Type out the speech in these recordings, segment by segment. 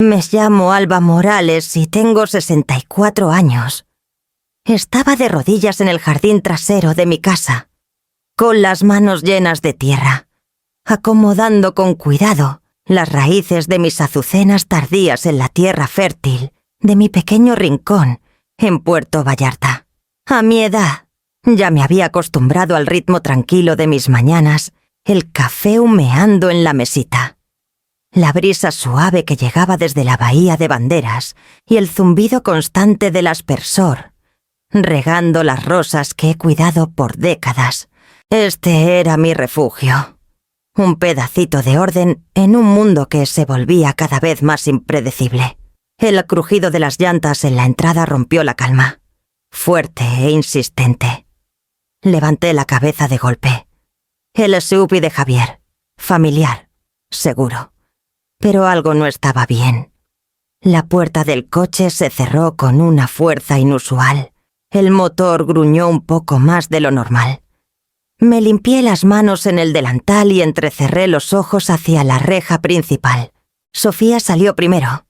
Me llamo Alba Morales y tengo 64 años. Estaba de rodillas en el jardín trasero de mi casa, con las manos llenas de tierra, acomodando con cuidado las raíces de mis azucenas tardías en la tierra fértil de mi pequeño rincón en Puerto Vallarta. A mi edad, ya me había acostumbrado al ritmo tranquilo de mis mañanas, el café humeando en la mesita, la brisa suave que llegaba desde la bahía de Banderas y el zumbido constante del aspersor, regando las rosas que he cuidado por décadas. Este era mi refugio, un pedacito de orden en un mundo que se volvía cada vez más impredecible. El crujido de las llantas en la entrada rompió la calma, fuerte e insistente. Levanté la cabeza de golpe. El SUV de Javier, familiar, seguro. Pero algo no estaba bien. La puerta del coche se cerró con una fuerza inusual. El motor gruñó un poco más de lo normal. Me limpié las manos en el delantal y entrecerré los ojos hacia la reja principal. Sofía salió primero,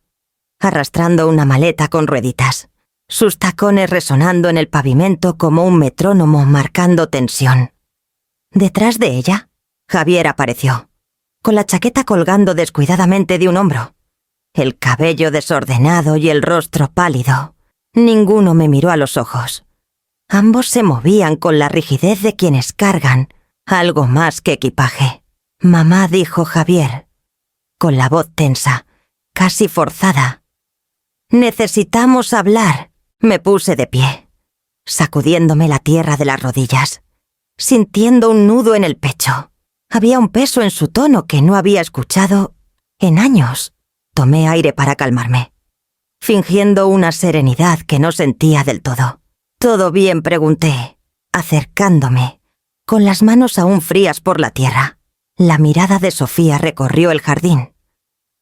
arrastrando una maleta con rueditas, sus tacones resonando en el pavimento como un metrónomo marcando tensión. Detrás de ella, Javier apareció, con la chaqueta colgando descuidadamente de un hombro, el cabello desordenado y el rostro pálido. Ninguno me miró a los ojos. Ambos se movían con la rigidez de quienes cargan algo más que equipaje. «Mamá», dijo Javier, con la voz tensa, casi forzada. «Necesitamos hablar». Me puse de pie, sacudiéndome la tierra de las rodillas, sintiendo un nudo en el pecho. Había un peso en su tono que no había escuchado en años. Tomé aire para calmarme, fingiendo una serenidad que no sentía del todo. «¿Todo bien?», pregunté, acercándome, con las manos aún frías por la tierra. La mirada de Sofía recorrió el jardín,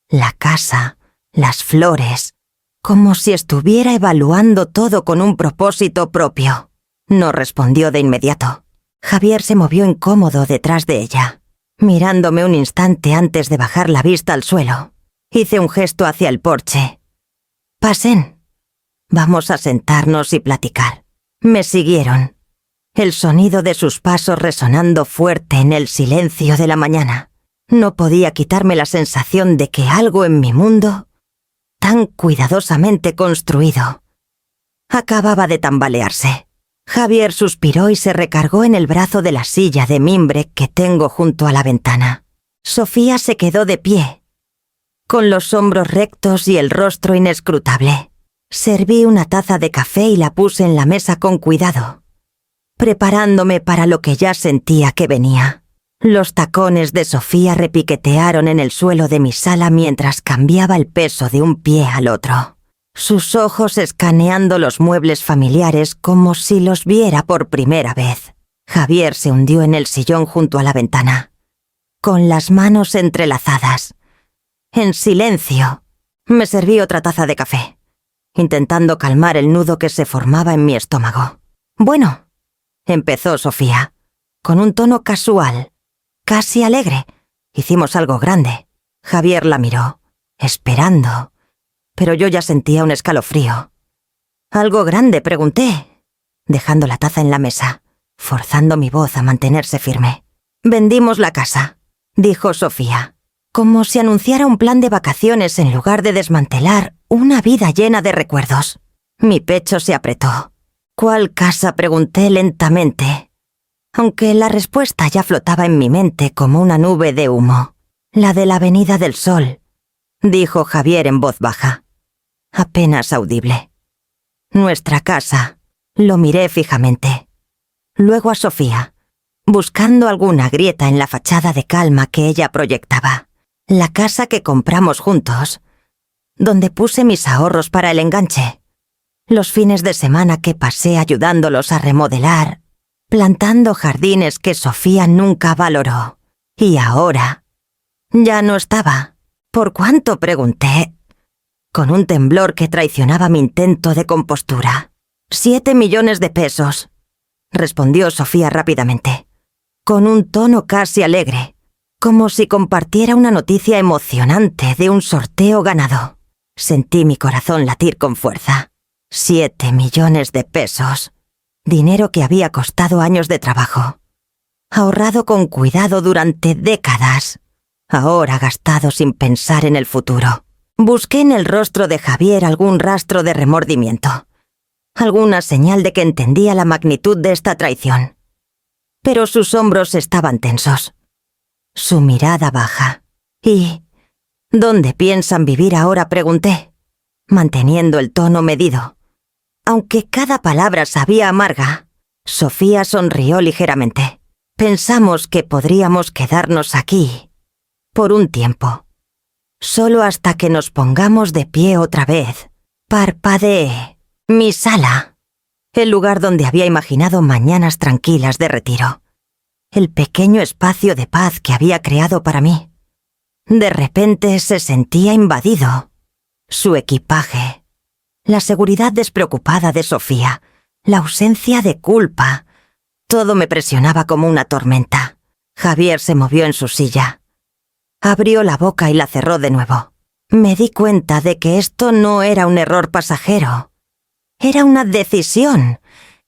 la casa, las flores, como si estuviera evaluando todo con un propósito propio. No respondió de inmediato. Javier se movió incómodo detrás de ella, mirándome un instante antes de bajar la vista al suelo. Hice un gesto hacia el porche. «Pasen. Vamos a sentarnos y platicar». Me siguieron, el sonido de sus pasos resonando fuerte en el silencio de la mañana. No podía quitarme la sensación de que algo en mi mundo, tan cuidadosamente construido, acababa de tambalearse. Javier suspiró y se recargó en el brazo de la silla de mimbre que tengo junto a la ventana. Sofía se quedó de pie, con los hombros rectos y el rostro inescrutable. Serví una taza de café y la puse en la mesa con cuidado, preparándome para lo que ya sentía que venía. Los tacones de Sofía repiquetearon en el suelo de mi sala mientras cambiaba el peso de un pie al otro, sus ojos escaneando los muebles familiares como si los viera por primera vez. Javier se hundió en el sillón junto a la ventana, con las manos entrelazadas. En silencio, me serví otra taza de café, intentando calmar el nudo que se formaba en mi estómago. «Bueno», empezó Sofía, con un tono casual, casi alegre. «Hicimos algo grande». Javier la miró, esperando, pero yo ya sentía un escalofrío. «¿Algo grande?», pregunté, dejando la taza en la mesa, forzando mi voz a mantenerse firme. «Vendimos la casa», dijo Sofía, como si anunciara un plan de vacaciones en lugar de desmantelar una vida llena de recuerdos. Mi pecho se apretó. «¿Cuál casa?», pregunté lentamente, aunque la respuesta ya flotaba en mi mente como una nube de humo. «La de la Avenida del Sol», dijo Javier en voz baja, apenas audible. «Nuestra casa». Lo miré fijamente. Luego a Sofía, buscando alguna grieta en la fachada de calma que ella proyectaba. «La casa que compramos juntos, donde puse mis ahorros para el enganche. Los fines de semana que pasé ayudándolos a remodelar, plantando jardines que Sofía nunca valoró. Y ahora ya no estaba». «¿Por cuánto?», pregunté, con un temblor que traicionaba mi intento de compostura. «7 millones de pesos», respondió Sofía rápidamente, con un tono casi alegre, como si compartiera una noticia emocionante de un sorteo ganado. Sentí mi corazón latir con fuerza. 7 millones de pesos. Dinero que había costado años de trabajo. Ahorrado con cuidado durante décadas. Ahora gastado sin pensar en el futuro. Busqué en el rostro de Javier algún rastro de remordimiento. Alguna señal de que entendía la magnitud de esta traición. Pero sus hombros estaban tensos. Su mirada baja. ¿Y dónde piensan vivir ahora?, pregunté, manteniendo el tono medido. Aunque cada palabra sabía amarga, Sofía sonrió ligeramente. Pensamos que podríamos quedarnos aquí por un tiempo. Solo hasta que nos pongamos de pie otra vez. Parpadeé. Mi sala. El lugar donde había imaginado mañanas tranquilas de retiro. El pequeño espacio de paz que había creado para mí. De repente se sentía invadido. Su equipaje. La seguridad despreocupada de Sofía. La ausencia de culpa. Todo me presionaba como una tormenta. Javier se movió en su silla. Abrió la boca y la cerró de nuevo. Me di cuenta de que esto no era un error pasajero. Era una decisión,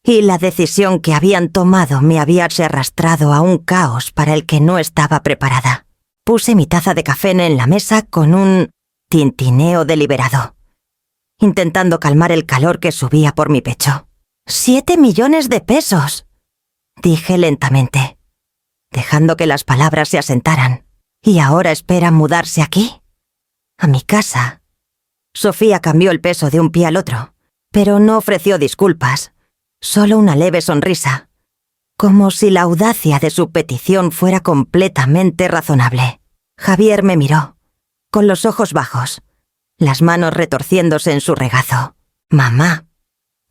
y la decisión que habían tomado me había arrastrado a un caos para el que no estaba preparada. Puse mi taza de café en la mesa con un tintineo deliberado, intentando calmar el calor que subía por mi pecho. 7 millones de pesos, dije lentamente, dejando que las palabras se asentaran. ¿Y ahora espera mudarse aquí? A mi casa. Sofía cambió el peso de un pie al otro, pero no ofreció disculpas, solo una leve sonrisa, como si la audacia de su petición fuera completamente razonable. Javier me miró, con los ojos bajos, las manos retorciéndose en su regazo. «Mamá,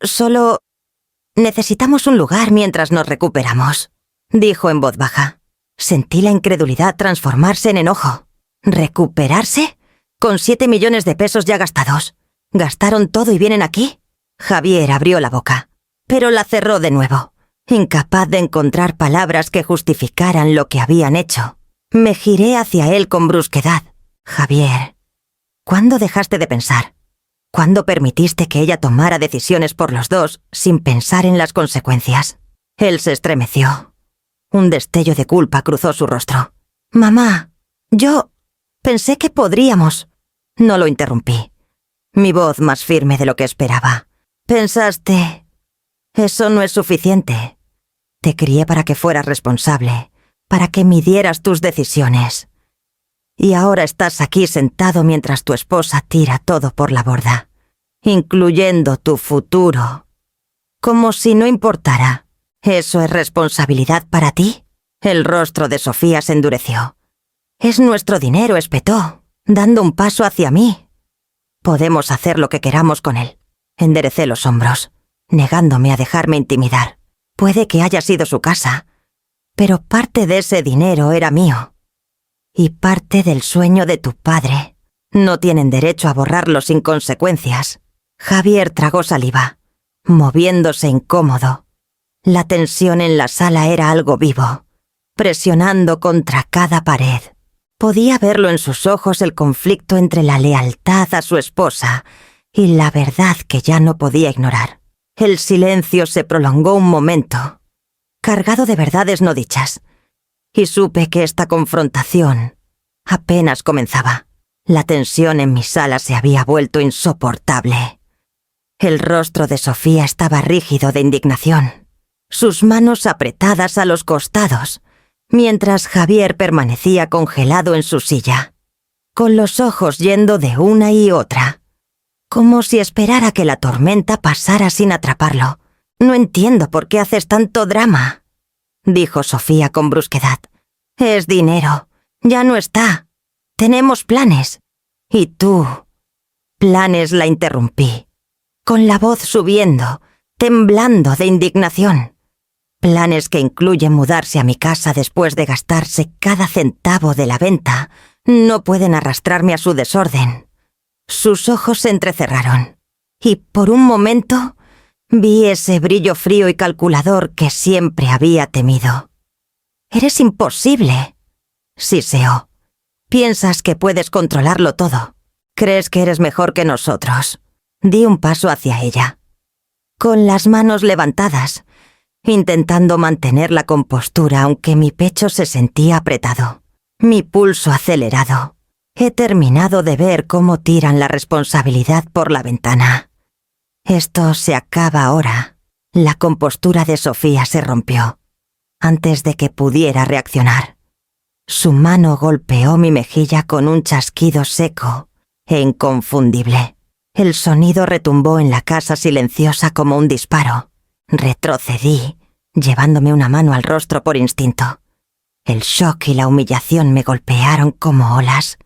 solo necesitamos un lugar mientras nos recuperamos», dijo en voz baja. Sentí la incredulidad transformarse en enojo. ¿Recuperarse? Con 7 millones de pesos ya gastados. ¿Gastaron todo y vienen aquí? Javier abrió la boca, pero la cerró de nuevo, incapaz de encontrar palabras que justificaran lo que habían hecho. Me giré hacia él con brusquedad. Javier, ¿cuándo dejaste de pensar? ¿Cuándo permitiste que ella tomara decisiones por los dos sin pensar en las consecuencias? Él se estremeció. Un destello de culpa cruzó su rostro. «Mamá, yo pensé que podríamos». No lo interrumpí. Mi voz más firme de lo que esperaba. «Pensaste. Eso no es suficiente. Te crié para que fueras responsable, para que midieras tus decisiones. Y ahora estás aquí sentado mientras tu esposa tira todo por la borda, incluyendo tu futuro. Como si no importara. ¿Eso es responsabilidad para ti?» El rostro de Sofía se endureció. «Es nuestro dinero», espetó, dando un paso hacia mí. «Podemos hacer lo que queramos con él». Enderecé los hombros, negándome a dejarme intimidar. Puede que haya sido su casa, pero parte de ese dinero era mío. Y parte del sueño de tu padre. No tienen derecho a borrarlo sin consecuencias. Javier tragó saliva, moviéndose incómodo. La tensión en la sala era algo vivo, presionando contra cada pared. Podía verlo en sus ojos, el conflicto entre la lealtad a su esposa y la verdad que ya no podía ignorar. El silencio se prolongó un momento, cargado de verdades no dichas, y supe que esta confrontación apenas comenzaba. La tensión en mi sala se había vuelto insoportable. El rostro de Sofía estaba rígido de indignación, sus manos apretadas a los costados, mientras Javier permanecía congelado en su silla, con los ojos yendo de una y otra, como si esperara que la tormenta pasara sin atraparlo. «No entiendo por qué haces tanto drama», dijo Sofía con brusquedad. «Es dinero. Ya no está. Tenemos planes». «¿Y tú?» «Planes», la interrumpí, con la voz subiendo, temblando de indignación. «Planes que incluyen mudarse a mi casa después de gastarse cada centavo de la venta. No pueden arrastrarme a su desorden». Sus ojos se entrecerraron, y por un momento vi ese brillo frío y calculador que siempre había temido. «Eres imposible», siseó. «Piensas que puedes controlarlo todo. Crees que eres mejor que nosotros. Di un paso hacia ella. Con las manos levantadas, intentando mantener la compostura aunque mi pecho se sentía apretado, mi pulso acelerado. He terminado de ver cómo tiran la responsabilidad por la ventana. Esto se acaba ahora. La compostura de Sofía se rompió, antes de que pudiera reaccionar. Su mano golpeó mi mejilla con un chasquido seco e inconfundible. El sonido retumbó en la casa silenciosa como un disparo. Retrocedí, llevándome una mano al rostro por instinto. El shock y la humillación me golpearon como olas.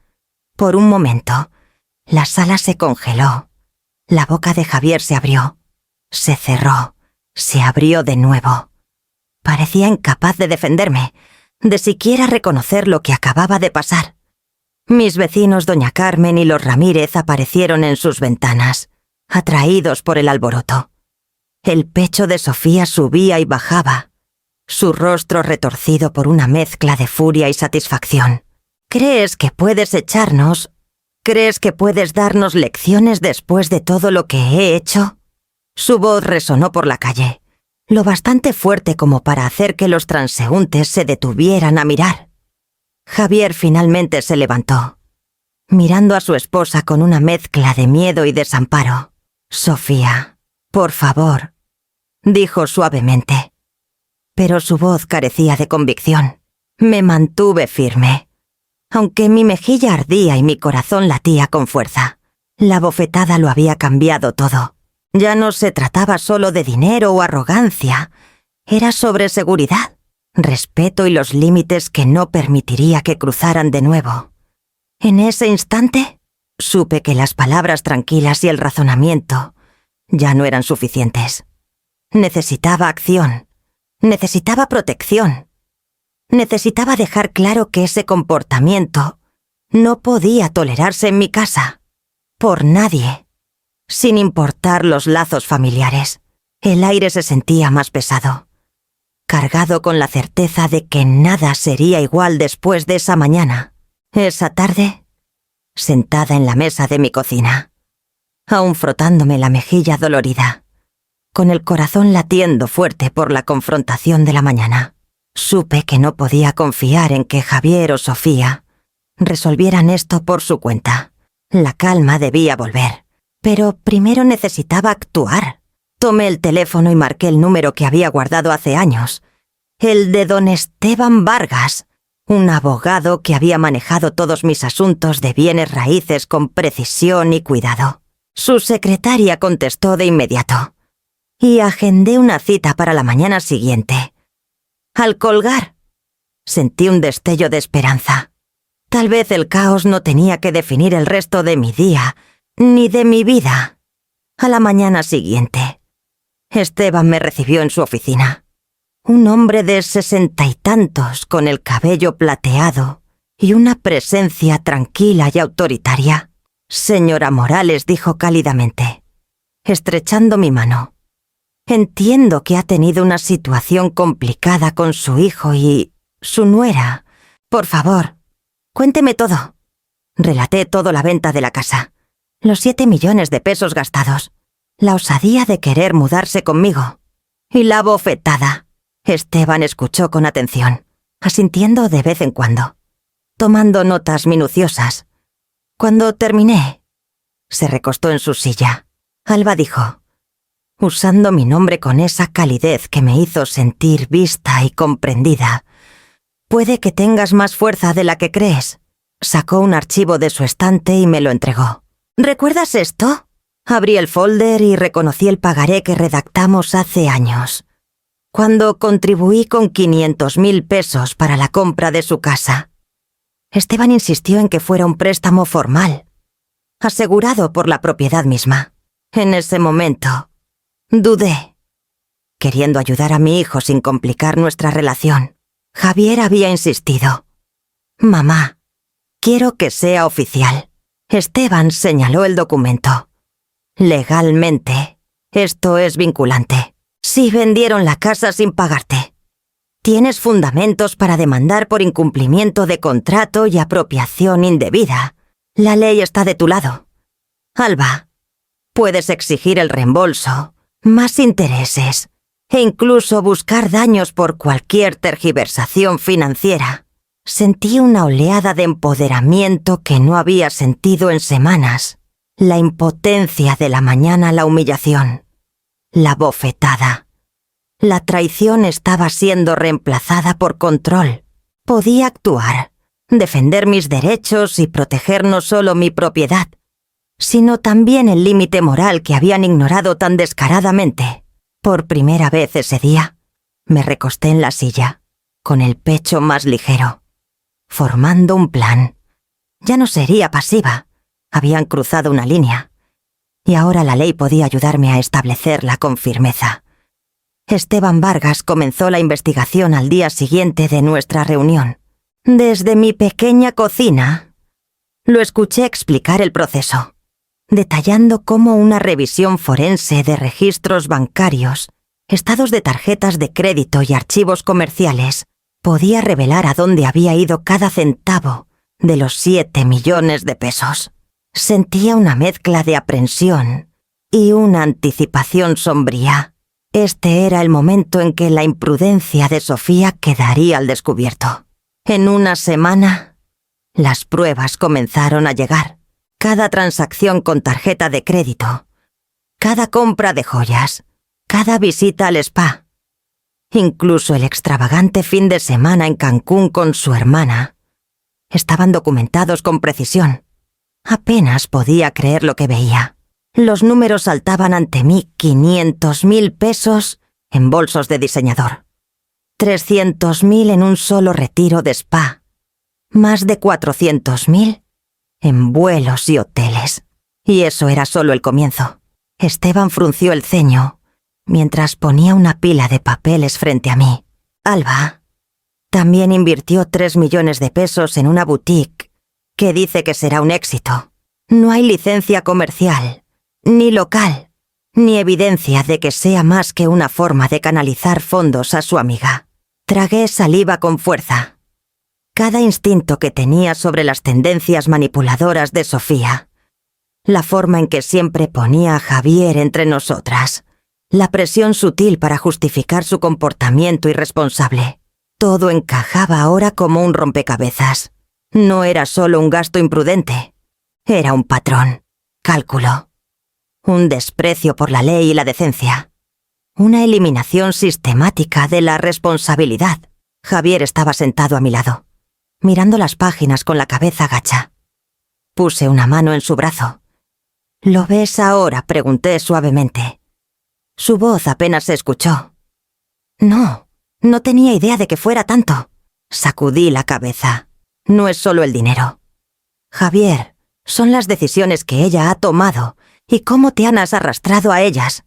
Por un momento, la sala se congeló. La boca de Javier se abrió. Se cerró. Se abrió de nuevo. Parecía incapaz de defenderme, de siquiera reconocer lo que acababa de pasar. Mis vecinos doña Carmen y los Ramírez aparecieron en sus ventanas, atraídos por el alboroto. El pecho de Sofía subía y bajaba, su rostro retorcido por una mezcla de furia y satisfacción. ¿Crees que puedes echarnos? ¿Crees que puedes darnos lecciones después de todo lo que he hecho? Su voz resonó por la calle, lo bastante fuerte como para hacer que los transeúntes se detuvieran a mirar. Javier finalmente se levantó, mirando a su esposa con una mezcla de miedo y desamparo. «Sofía, por favor», dijo suavemente. Pero su voz carecía de convicción. Me mantuve firme, aunque mi mejilla ardía y mi corazón latía con fuerza. La bofetada lo había cambiado todo. Ya no se trataba solo de dinero o arrogancia, era sobre seguridad, respeto y los límites que no permitiría que cruzaran de nuevo. En ese instante, supe que las palabras tranquilas y el razonamiento ya no eran suficientes. Necesitaba acción, necesitaba protección, necesitaba dejar claro que ese comportamiento no podía tolerarse en mi casa, por nadie, sin importar los lazos familiares. El aire se sentía más pesado, cargado con la certeza de que nada sería igual después de esa mañana, esa tarde, sentada en la mesa de mi cocina, aún frotándome la mejilla dolorida, con el corazón latiendo fuerte por la confrontación de la mañana. Supe que no podía confiar en que Javier o Sofía resolvieran esto por su cuenta. La calma debía volver, pero primero necesitaba actuar. Tomé el teléfono y marqué el número que había guardado hace años, el de don Esteban Vargas, un abogado que había manejado todos mis asuntos de bienes raíces con precisión y cuidado. Su secretaria contestó de inmediato, y agendé una cita para la mañana siguiente. Al colgar, sentí un destello de esperanza. Tal vez el caos no tenía que definir el resto de mi día, ni de mi vida. A la mañana siguiente, Esteban me recibió en su oficina. Un hombre de 60 y tantos, con el cabello plateado y una presencia tranquila y autoritaria. «Señora Morales», dijo cálidamente, estrechando mi mano. «Entiendo que ha tenido una situación complicada con su hijo y su nuera. Por favor, cuénteme todo». Relaté todo: la venta de la casa, los 7 millones de pesos gastados, la osadía de querer mudarse conmigo y la bofetada. Esteban escuchó con atención, asintiendo de vez en cuando, tomando notas minuciosas. Cuando terminé, se recostó en su silla. Alba dijo, usando mi nombre con esa calidez que me hizo sentir vista y comprendida: «Puede que tengas más fuerza de la que crees». Sacó un archivo de su estante y me lo entregó. «¿Recuerdas esto?». Abrí el folder y reconocí el pagaré que redactamos hace años, cuando contribuí con 500.000 pesos para la compra de su casa. Esteban insistió en que fuera un préstamo formal, asegurado por la propiedad misma. En ese momento, dudé, queriendo ayudar a mi hijo sin complicar nuestra relación. Javier había insistido. «Mamá, quiero que sea oficial». Esteban señaló el documento. «Legalmente, esto es vinculante. Si vendieron la casa sin pagarte, tienes fundamentos para demandar por incumplimiento de contrato y apropiación indebida. La ley está de tu lado». Alba, puedes exigir el reembolso, más intereses e incluso buscar daños por cualquier tergiversación financiera. Sentí una oleada de empoderamiento que no había sentido en semanas. La impotencia de la mañana, la humillación, la bofetada. La traición estaba siendo reemplazada por control. Podía actuar, defender mis derechos y proteger no solo mi propiedad, sino también el límite moral que habían ignorado tan descaradamente. Por primera vez ese día, me recosté en la silla, con el pecho más ligero, formando un plan. Ya no sería pasiva. Habían cruzado una línea, y ahora la ley podía ayudarme a establecerla con firmeza. Esteban Vargas comenzó la investigación al día siguiente de nuestra reunión. Desde mi pequeña cocina, lo escuché explicar el proceso, detallando cómo una revisión forense de registros bancarios, estados de tarjetas de crédito y archivos comerciales podía revelar a dónde había ido cada centavo de los 7 millones de pesos. Sentía una mezcla de aprensión y una anticipación sombría. Este era el momento en que la imprudencia de Sofía quedaría al descubierto. En una semana, las pruebas comenzaron a llegar. Cada transacción con tarjeta de crédito, cada compra de joyas, cada visita al spa, incluso el extravagante fin de semana en Cancún con su hermana, estaban documentados con precisión. Apenas podía creer lo que veía. Los números saltaban ante mí: 500.000 pesos en bolsos de diseñador, 300.000 en un solo retiro de spa, más de 400.000 en vuelos y hoteles. Y eso era solo el comienzo. Esteban frunció el ceño mientras ponía una pila de papeles frente a mí. Alba también invirtió 3 millones de pesos en una boutique que dice que será un éxito. No hay licencia comercial, ni local, ni evidencia de que sea más que una forma de canalizar fondos a su amiga. Tragué saliva con fuerza. Cada instinto que tenía sobre las tendencias manipuladoras de Sofía, la forma en que siempre ponía a Javier entre nosotras, la presión sutil para justificar su comportamiento irresponsable. Todo encajaba ahora como un rompecabezas. No era solo un gasto imprudente, era un patrón, cálculo, un desprecio por la ley y la decencia, una eliminación sistemática de la responsabilidad. Javier estaba sentado a mi lado, mirando las páginas con la cabeza gacha. Puse una mano en su brazo. ¿Lo ves ahora?, pregunté suavemente. Su voz apenas se escuchó. No tenía idea de que fuera tanto. Sacudí la cabeza. No es solo el dinero. Javier, son las decisiones que ella ha tomado y cómo te has arrastrado a ellas.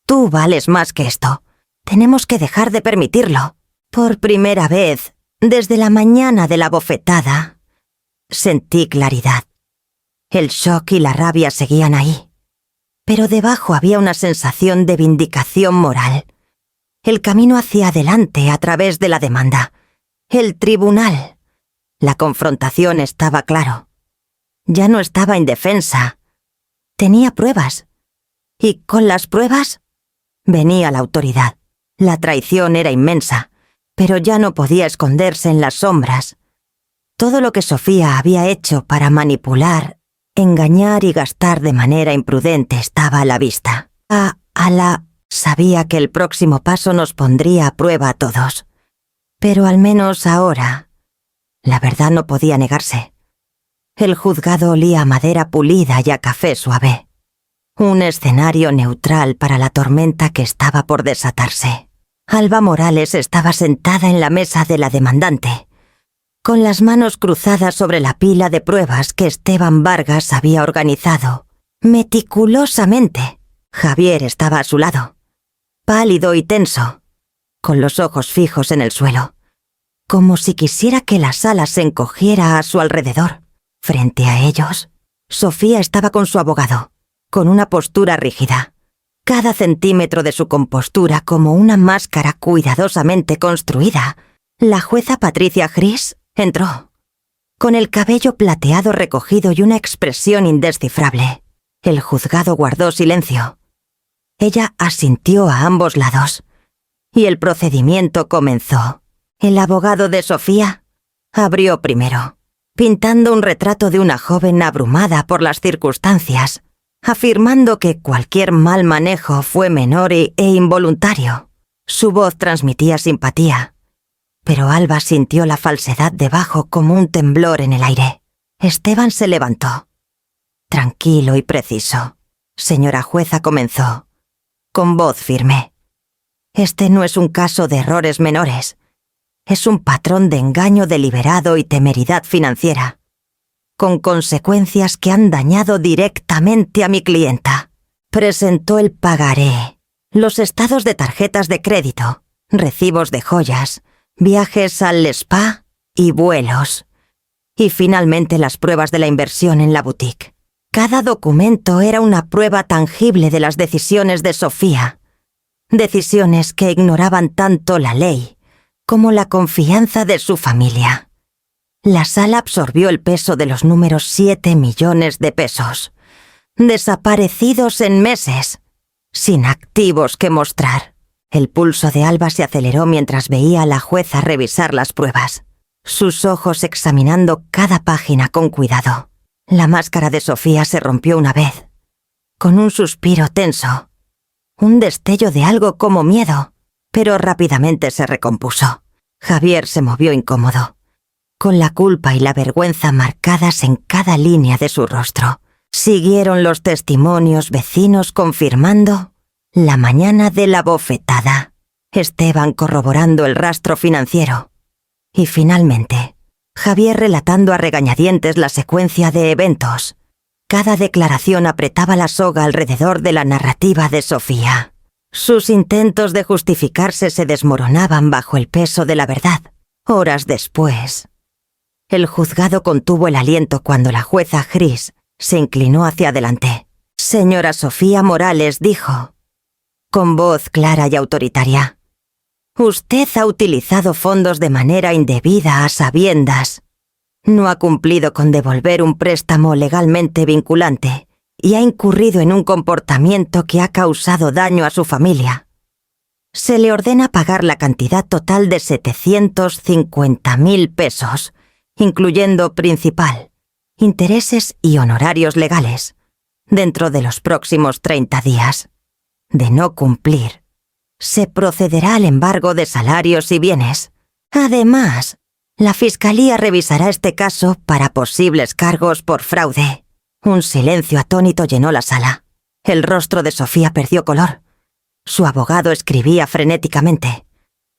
Tú vales más que esto. Tenemos que dejar de permitirlo. Por primera vez, desde la mañana de la bofetada, sentí claridad. El shock y la rabia seguían ahí, pero debajo había una sensación de vindicación moral. El camino hacia adelante a través de la demanda. El tribunal. La confrontación estaba claro. Ya no estaba indefensa. Tenía pruebas. Y con las pruebas venía la autoridad. La traición era inmensa, pero ya no podía esconderse en las sombras. Todo lo que Sofía había hecho para manipular, engañar y gastar de manera imprudente estaba a la vista. Sabía que el próximo paso nos pondría a prueba a todos. Pero al menos ahora, la verdad no podía negarse. El juzgado olía a madera pulida y a café suave. Un escenario neutral para la tormenta que estaba por desatarse. Alba Morales estaba sentada en la mesa de la demandante, con las manos cruzadas sobre la pila de pruebas que Esteban Vargas había organizado, meticulosamente. Javier estaba a su lado, pálido y tenso, con los ojos fijos en el suelo, como si quisiera que la sala se encogiera a su alrededor. Frente a ellos, Sofía estaba con su abogado, con una postura rígida, cada centímetro de su compostura como una máscara cuidadosamente construida. La jueza Patricia Gris entró, con el cabello plateado recogido y una expresión indescifrable. El juzgado guardó silencio. Ella asintió a ambos lados, y el procedimiento comenzó. El abogado de Sofía abrió primero, pintando un retrato de una joven abrumada por las circunstancias, afirmando que cualquier mal manejo fue menor e involuntario. Su voz transmitía simpatía, pero Alba sintió la falsedad debajo como un temblor en el aire. Esteban se levantó. Tranquilo y preciso. Señora jueza, comenzó, con voz firme. Este no es un caso de errores menores. Es un patrón de engaño deliberado y temeridad financiera, con consecuencias que han dañado directamente a mi clienta. Presentó el pagaré, los estados de tarjetas de crédito, recibos de joyas, viajes al spa y vuelos. Y finalmente las pruebas de la inversión en la boutique. Cada documento era una prueba tangible de las decisiones de Sofía. Decisiones que ignoraban tanto la ley como la confianza de su familia. La sala absorbió el peso de los números 7 millones de pesos, desaparecidos en meses, sin activos que mostrar. El pulso de Alba se aceleró mientras veía a la jueza revisar las pruebas, sus ojos examinando cada página con cuidado. La máscara de Sofía se rompió una vez, con un suspiro tenso, un destello de algo como miedo, pero rápidamente se recompuso. Javier se movió incómodo, con la culpa y la vergüenza marcadas en cada línea de su rostro. Siguieron los testimonios vecinos confirmando la mañana de la bofetada, Esteban corroborando el rastro financiero, y finalmente, Javier relatando a regañadientes la secuencia de eventos. Cada declaración apretaba la soga alrededor de la narrativa de Sofía. Sus intentos de justificarse se desmoronaban bajo el peso de la verdad. Horas después, el juzgado contuvo el aliento cuando la jueza Gris se inclinó hacia adelante. Señora Sofía Morales dijo, con voz clara y autoritaria, usted ha utilizado fondos de manera indebida a sabiendas. No ha cumplido con devolver un préstamo legalmente vinculante y ha incurrido en un comportamiento que ha causado daño a su familia. Se le ordena pagar la cantidad total de 750.000 pesos, incluyendo principal, intereses y honorarios legales, dentro de los próximos 30 días. De no cumplir, se procederá al embargo de salarios y bienes. Además, la Fiscalía revisará este caso para posibles cargos por fraude. Un silencio atónito llenó la sala. El rostro de Sofía perdió color. Su abogado escribía frenéticamente,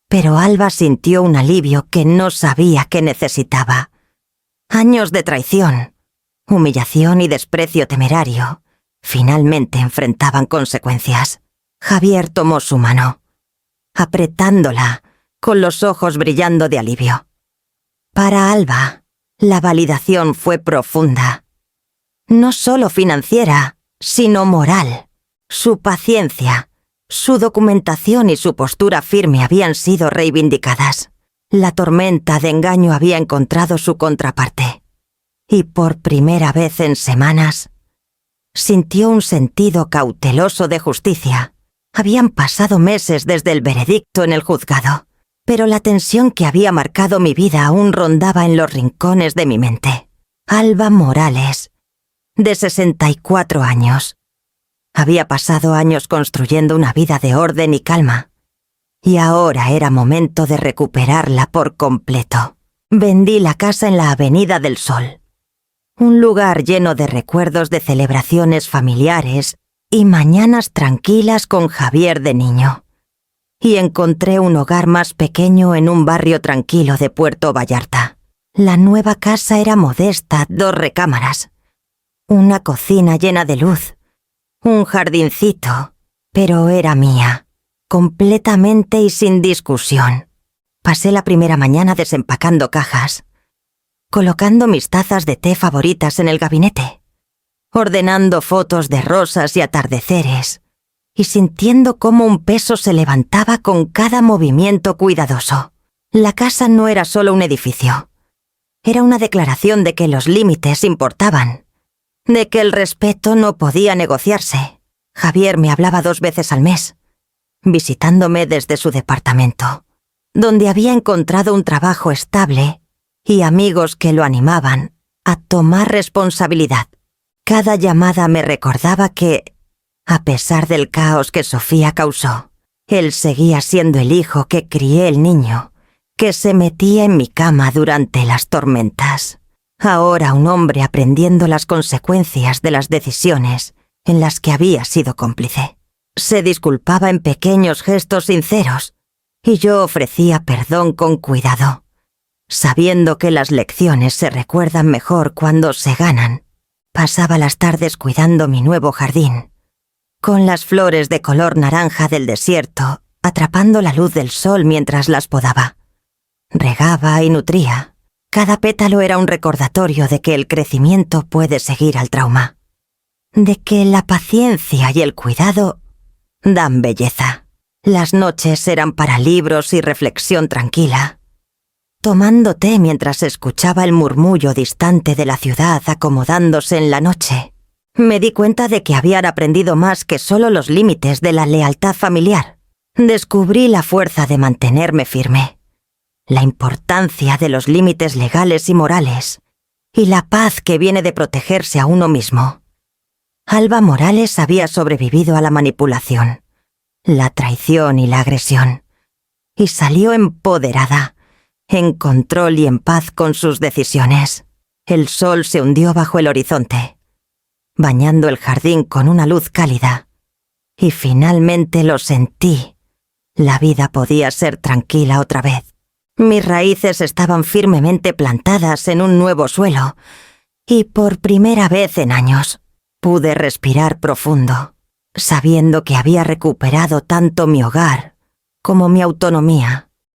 pero Alba sintió un alivio que no sabía que necesitaba. Años de traición, humillación y desprecio temerario finalmente enfrentaban consecuencias. Javier tomó su mano, apretándola, con los ojos brillando de alivio. Para Alba, la validación fue profunda. No solo financiera, sino moral. Su paciencia, su documentación y su postura firme habían sido reivindicadas. La tormenta de engaño había encontrado su contraparte. Y por primera vez en semanas, sintió un sentido cauteloso de justicia. Habían pasado meses desde el veredicto en el juzgado, pero la tensión que había marcado mi vida aún rondaba en los rincones de mi mente. Alba Morales, de 64 años. Había pasado años construyendo una vida de orden y calma, y ahora era momento de recuperarla por completo. Vendí la casa en la Avenida del Sol, un lugar lleno de recuerdos de celebraciones familiares y mañanas tranquilas con Javier de niño, y encontré un hogar más pequeño en un barrio tranquilo de Puerto Vallarta. La nueva casa era modesta, 2 recámaras, una cocina llena de luz, un jardincito, pero era mía, completamente y sin discusión. Pasé la primera mañana desempacando cajas, colocando mis tazas de té favoritas en el gabinete, ordenando fotos de rosas y atardeceres, y sintiendo cómo un peso se levantaba con cada movimiento cuidadoso. La casa no era solo un edificio, era una declaración de que los límites importaban. de que el respeto no podía negociarse. Javier me hablaba 2 veces al mes, visitándome desde su departamento, donde había encontrado un trabajo estable y amigos que lo animaban a tomar responsabilidad. Cada llamada me recordaba que, a pesar del caos que Sofía causó, él seguía siendo el hijo que crié el niño, que se metía en mi cama durante las tormentas. Ahora un hombre aprendiendo las consecuencias de las decisiones en las que había sido cómplice. Se disculpaba en pequeños gestos sinceros y yo ofrecía perdón con cuidado, sabiendo que las lecciones se recuerdan mejor cuando se ganan. Pasaba las tardes cuidando mi nuevo jardín, con las flores de color naranja del desierto, atrapando la luz del sol mientras las podaba. Regaba y nutría. Cada pétalo era un recordatorio de que el crecimiento puede seguir al trauma, de que la paciencia y el cuidado dan belleza. Las noches eran para libros y reflexión tranquila, tomando té mientras escuchaba el murmullo distante de la ciudad acomodándose en la noche. Me di cuenta de que habían aprendido más que solo los límites de la lealtad familiar. Descubrí la fuerza de mantenerme firme, la importancia de los límites legales y morales, y la paz que viene de protegerse a uno mismo. Alba Morales había sobrevivido a la manipulación, la traición y la agresión, y salió empoderada, en control y en paz con sus decisiones. El sol se hundió bajo el horizonte, bañando el jardín con una luz cálida, y finalmente lo sentí. La vida podía ser tranquila otra vez. Mis raíces estaban firmemente plantadas en un nuevo suelo, y por primera vez en años pude respirar profundo, sabiendo que había recuperado tanto mi hogar como mi autonomía.